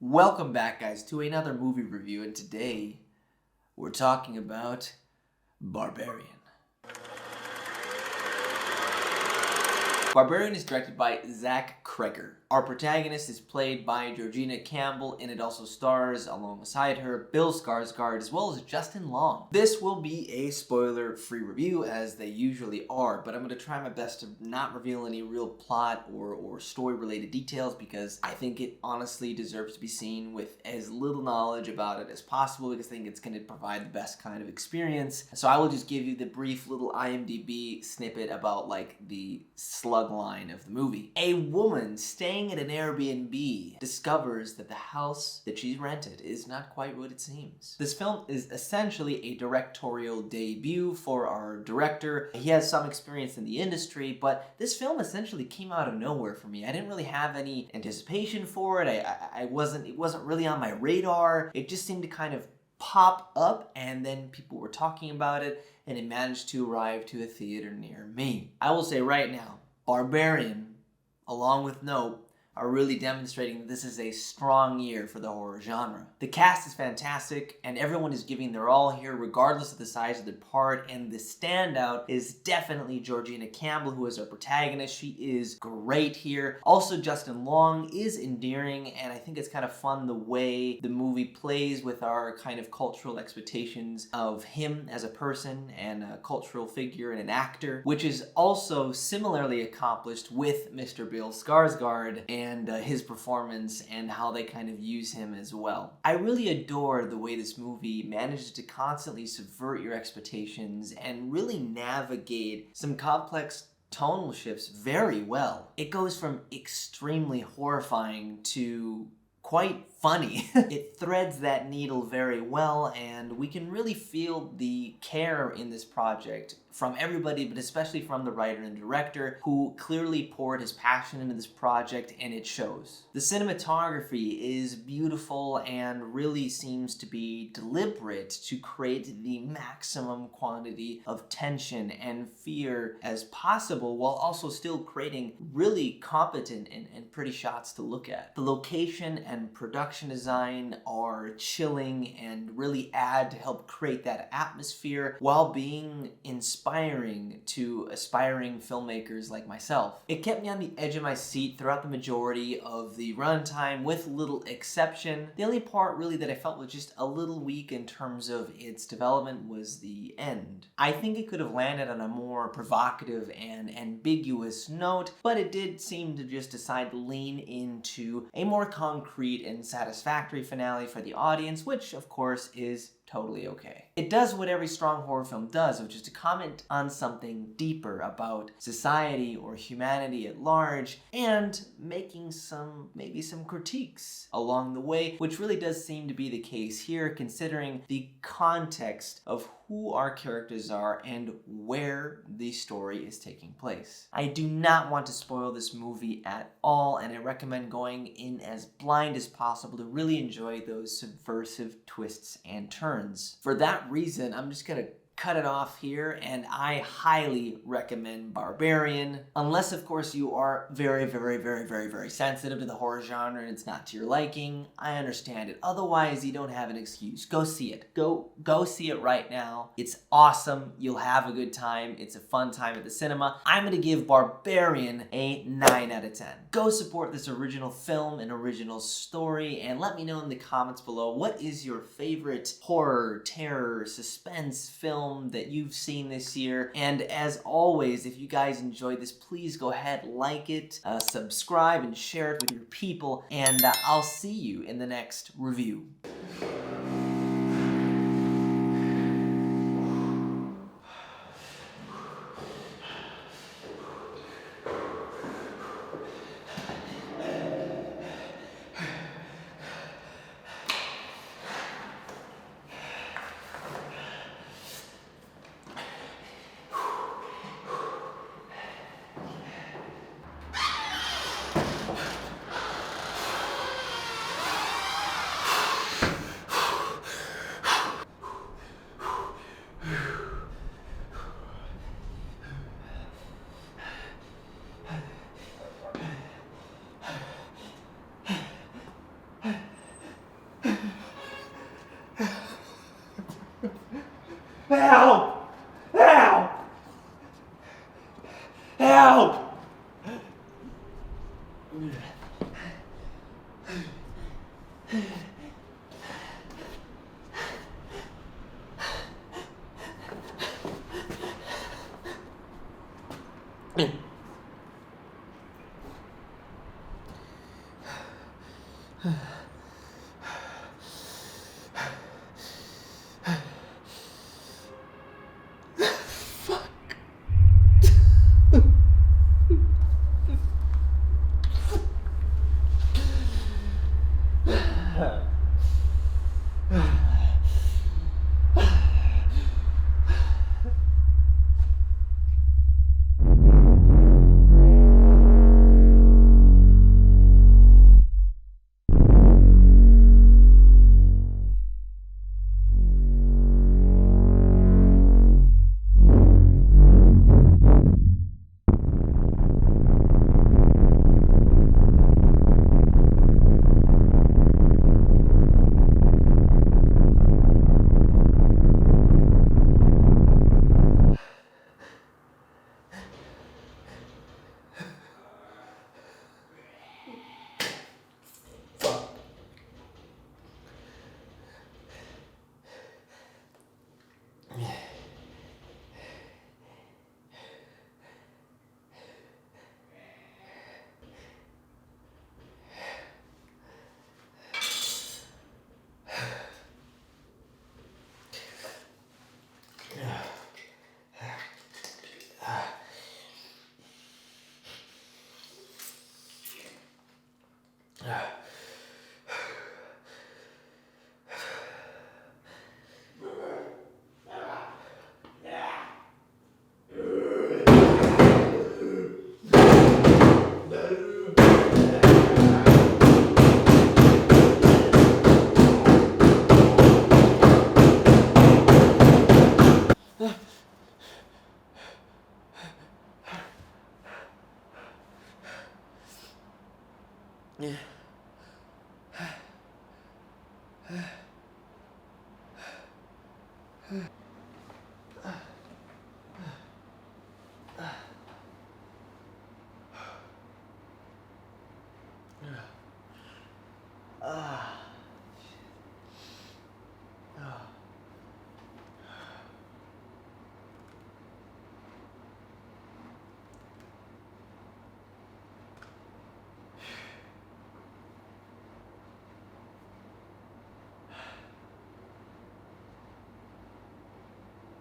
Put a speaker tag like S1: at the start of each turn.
S1: Welcome back, guys, to another movie review, and today we're talking about Barbarian. Barbarian is directed by Zach Cregger. Our protagonist is played by Georgina Campbell, and it also stars, alongside her, Bill Skarsgard, as well as Justin Long. This will be a spoiler-free review, as they usually are, but I'm going to try my best to not reveal any real plot or story-related details, because I think it honestly deserves to be seen with as little knowledge about it as possible, because I think it's going to provide the best kind of experience. So I will just give you the brief little IMDb snippet about, like, the slug line of the movie. A woman staying at an Airbnb discovers that the house that she's rented is not quite what it seems. This film is essentially a directorial debut for our director. He has some experience in the industry, but this film essentially came out of nowhere for me. I didn't really have any anticipation for it. It wasn't really on my radar. It just seemed to kind of pop up, and then people were talking about it, and it managed to arrive to a theater near me. I will say right now, Barbarian, along with Nope, are really demonstrating that this is a strong year for the horror genre. The cast is fantastic, and everyone is giving their all here, regardless of the size of their part, and the standout is definitely Georgina Campbell, who is our protagonist. She is great here. Also, Justin Long is endearing, and I think it's kind of fun the way the movie plays with our kind of cultural expectations of him as a person and a cultural figure and an actor, which is also similarly accomplished with Mr. Bill Skarsgard and his performance and how they kind of use him as well. I really adore the way this movie manages to constantly subvert your expectations and really navigate some complex tonal shifts very well. It goes from extremely horrifying to quite funny. It threads that needle very well, and we can really feel the care in this project from everybody, but especially from the writer and director, who clearly poured his passion into this project, and it shows. The cinematography is beautiful and really seems to be deliberate to create the maximum quantity of tension and fear as possible, while also still creating really competent and pretty shots to look at. The location and production design are chilling and really add to help create that atmosphere while being inspiring to aspiring filmmakers like myself. It kept me on the edge of my seat throughout the majority of the runtime, with little exception. The only part really that I felt was just a little weak in terms of its development was the end. I think it could have landed on a more provocative and ambiguous note, but it did seem to just decide to lean into a more concrete and satisfactory finale for the audience, which of course is totally okay. It does what every strong horror film does, which is to comment on something deeper about society or humanity at large, and making maybe some critiques along the way, which really does seem to be the case here, considering the context of who our characters are and where the story is taking place. I do not want to spoil this movie at all, and I recommend going in as blind as possible to really enjoy those subversive twists and turns. For that reason, I'm just gonna cut it off here, and I highly recommend Barbarian, unless of course you are very sensitive to the horror genre and it's not to your liking. I understand it. Otherwise, you don't have an excuse. Go see it. Go see it right now. It's awesome. You'll have a good time. It's a fun time at the cinema. I'm gonna give Barbarian a 9 out of 10. Go support this original film and original story, and let me know in the comments below, what is your favorite horror, terror, suspense film that you've seen this year? And as always, if you guys enjoyed this, please go ahead, like it, subscribe, and share it with your people, and I'll see you in the next review.